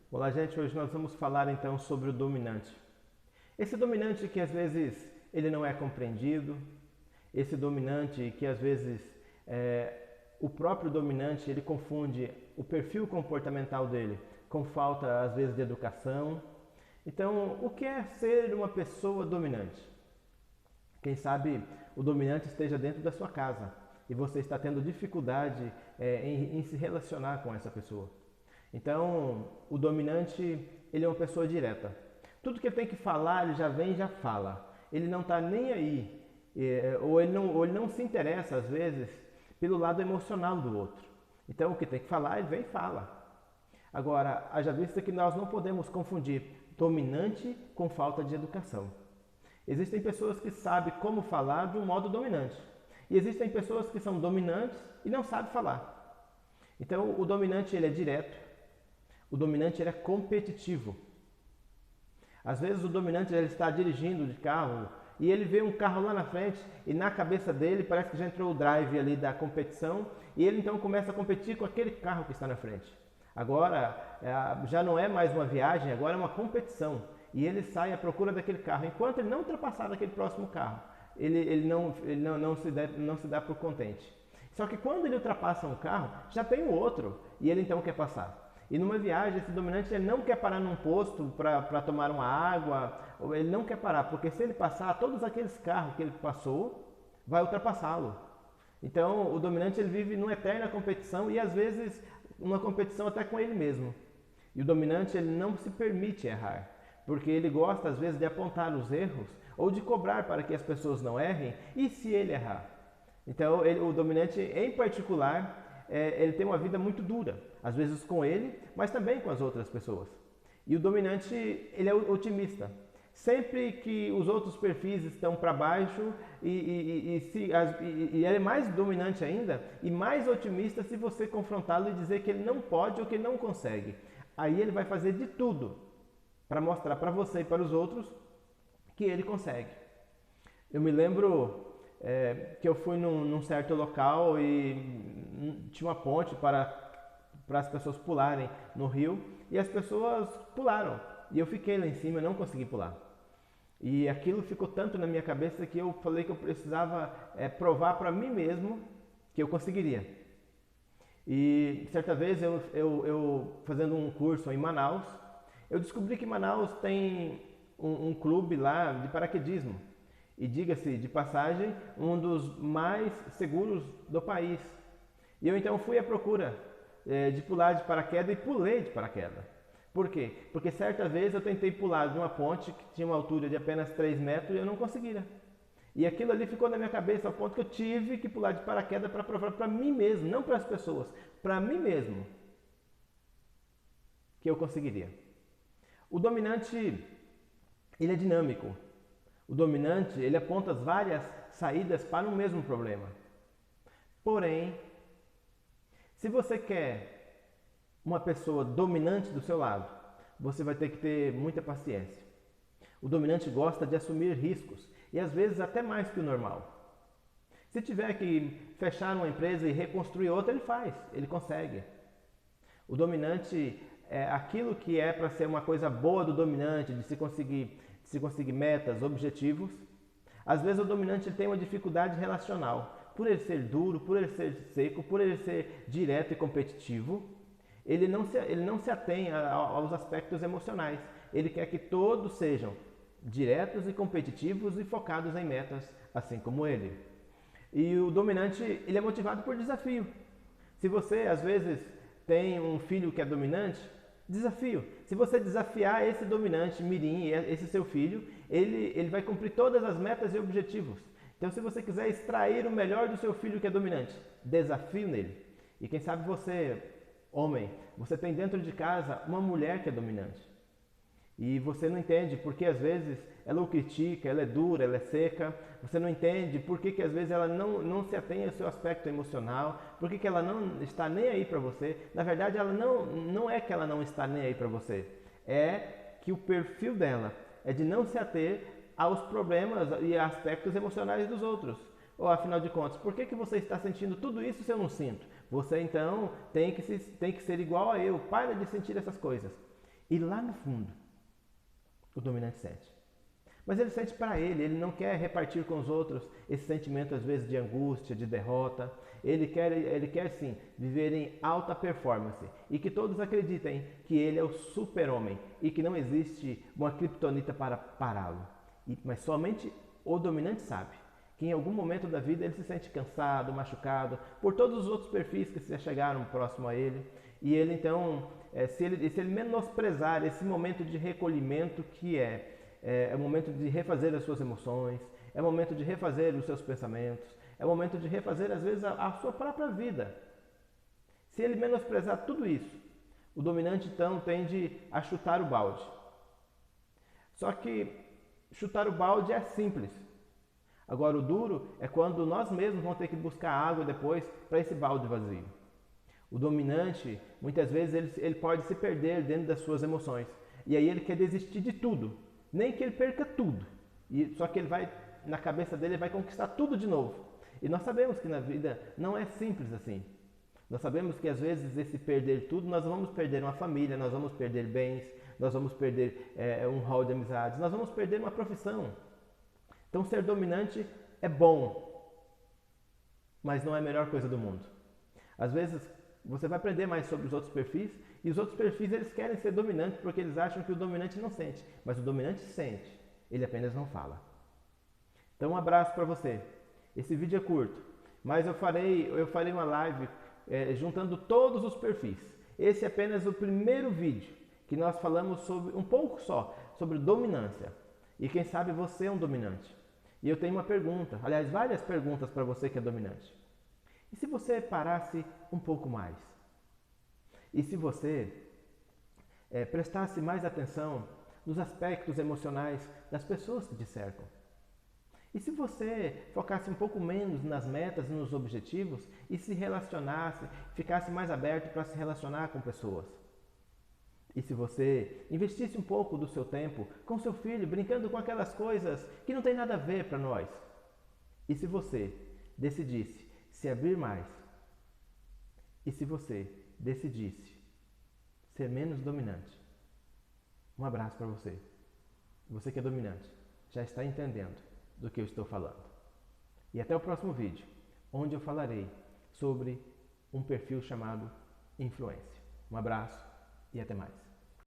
Olá, gente. Hoje nós vamos falar então sobre o dominante. Esse dominante que às vezes ele não é compreendido, esse dominante que às vezes é, o próprio dominante ele confunde o perfil comportamental dele com falta às vezes de educação. Então, o que é ser uma pessoa dominante? Quem sabe o dominante esteja dentro da sua casa e você está tendo dificuldade em se relacionar com essa pessoa. Então, o dominante, ele é uma pessoa direta. Tudo que ele tem que falar, ele já vem e já fala. Ele não está nem aí, ou ele não se interessa, às vezes, pelo lado emocional do outro. Então, o que tem que falar, ele vem e fala. Agora, haja vista que nós não podemos confundir dominante com falta de educação. Existem pessoas que sabem como falar de um modo dominante. E existem pessoas que são dominantes e não sabem falar. Então, o dominante ele é direto, o dominante ele é competitivo. Às vezes o dominante ele está dirigindo de carro e ele vê um carro lá na frente e na cabeça dele parece que já entrou o drive ali da competição e ele então começa a competir com aquele carro que está na frente. Agora já não é mais uma viagem, agora é uma competição e ele sai à procura daquele carro. Enquanto ele não ultrapassar aquele próximo carro, não se dá por contente. Só que quando ele ultrapassa um carro, já tem o outro e ele então quer passar. E numa viagem, esse dominante ele não quer parar num posto para tomar uma água, ele não quer parar, porque se ele passar, todos aqueles carros que ele passou, vai ultrapassá-lo. Então, o dominante ele vive numa eterna competição e às vezes uma competição até com ele mesmo. E o dominante ele não se permite errar, porque ele gosta às vezes de apontar os erros ou de cobrar para que as pessoas não errem, e se ele errar? Então, o dominante em particular, ele tem uma vida muito dura, às vezes com ele, mas também com as outras pessoas. E o dominante, ele é otimista. Sempre que os outros perfis estão para baixo e ele é mais dominante ainda e mais otimista se você confrontá-lo e dizer que ele não pode ou que ele não consegue. Aí ele vai fazer de tudo para mostrar para você e para os outros que ele consegue. Eu me lembro que eu fui num certo local e tinha uma ponte para as pessoas pularem no rio e as pessoas pularam e eu fiquei lá em cima, eu não consegui pular. E aquilo ficou tanto na minha cabeça que eu falei que eu precisava provar para mim mesmo que eu conseguiria. E certa vez eu fazendo um curso em Manaus, eu descobri que Manaus tem um clube lá de paraquedismo. E diga-se de passagem, um dos mais seguros do país. E eu então fui à procura de pular de paraquedas e pulei de paraquedas. Por quê? Porque certa vez eu tentei pular de uma ponte que tinha uma altura de apenas 3 metros e eu não conseguia. E aquilo ali ficou na minha cabeça ao ponto que eu tive que pular de paraquedas para provar para mim mesmo, não para as pessoas, para mim mesmo, que eu conseguiria. O dominante, ele é dinâmico. O dominante, ele aponta as várias saídas para um mesmo problema. Porém, se você quer uma pessoa dominante do seu lado, você vai ter que ter muita paciência. O dominante gosta de assumir riscos e às vezes até mais que o normal. Se tiver que fechar uma empresa e reconstruir outra, ele faz, ele consegue. O dominante é aquilo que é para ser uma coisa boa do dominante, de se conseguir metas, objetivos. Às vezes o dominante tem uma dificuldade relacional. Por ele ser duro, por ele ser seco, por ele ser direto e competitivo, ele não se atém aos aspectos emocionais. Ele quer que todos sejam diretos e competitivos e focados em metas, assim como ele. E o dominante, ele é motivado por desafio. Se você, às vezes, tem um filho que é dominante, desafio. Se você desafiar esse dominante, mirim, esse seu filho, ele vai cumprir todas as metas e objetivos. Então, se você quiser extrair o melhor do seu filho que é dominante, desafio nele. E quem sabe você, homem, você tem dentro de casa uma mulher que é dominante. E você não entende porque às vezes ela o critica, ela é dura, ela é seca. Você não entende porque às vezes ela não se atém ao seu aspecto emocional, porque ela não está nem aí para você. Na verdade, ela não é que ela não está nem aí para você. É que o perfil dela é de não se ater aos problemas e aspectos emocionais dos outros. Ou afinal de contas, por que você está sentindo tudo isso se eu não sinto? Você então tem que ser igual a eu, para de sentir essas coisas. E lá no fundo, o dominante sente. Mas ele sente para ele não quer repartir com os outros esse sentimento às vezes de angústia, de derrota. Ele quer sim viver em alta performance e que todos acreditem que ele é o super-homem e que não existe uma criptonita para pará-lo. Mas somente o dominante sabe que em algum momento da vida ele se sente cansado, machucado por todos os outros perfis que se chegaram próximo a ele. E ele então, se ele menosprezar esse momento de recolhimento que é o momento de refazer as suas emoções, é o momento de refazer os seus pensamentos, é o momento de refazer às vezes a sua própria vida. Se ele menosprezar tudo isso, o dominante então tende a chutar o balde. Só que chutar o balde é simples. Agora o duro é quando nós mesmos vamos ter que buscar água depois para esse balde vazio. O dominante, muitas vezes, ele pode se perder dentro das suas emoções. E aí ele quer desistir de tudo. Nem que ele perca tudo. Só que ele vai, na cabeça dele, ele vai conquistar tudo de novo. E nós sabemos que na vida não é simples assim. Nós sabemos que às vezes esse perder tudo, nós vamos perder uma família, nós vamos perder bens, nós vamos perder um rol de amizades, nós vamos perder uma profissão. Então ser dominante é bom, mas não é a melhor coisa do mundo. Às vezes você vai aprender mais sobre os outros perfis e os outros perfis eles querem ser dominantes porque eles acham que o dominante não sente, mas o dominante sente, ele apenas não fala. Então um abraço para você. Esse vídeo é curto, mas eu farei uma live juntando todos os perfis. Esse é apenas o primeiro vídeo que nós falamos sobre um pouco só sobre dominância. E quem sabe você é um dominante. E eu tenho uma pergunta, aliás, várias perguntas para você que é dominante. E se você parasse um pouco mais? E se você prestasse mais atenção nos aspectos emocionais das pessoas que te cercam? E se você focasse um pouco menos nas metas e nos objetivos e se relacionasse, ficasse mais aberto para se relacionar com pessoas? E se você investisse um pouco do seu tempo com seu filho, brincando com aquelas coisas que não tem nada a ver para nós? E se você decidisse se abrir mais? E se você decidisse ser menos dominante? Um abraço para você. Você que é dominante, já está entendendo do que eu estou falando. E até o próximo vídeo, onde eu falarei sobre um perfil chamado influência. Um abraço e até mais.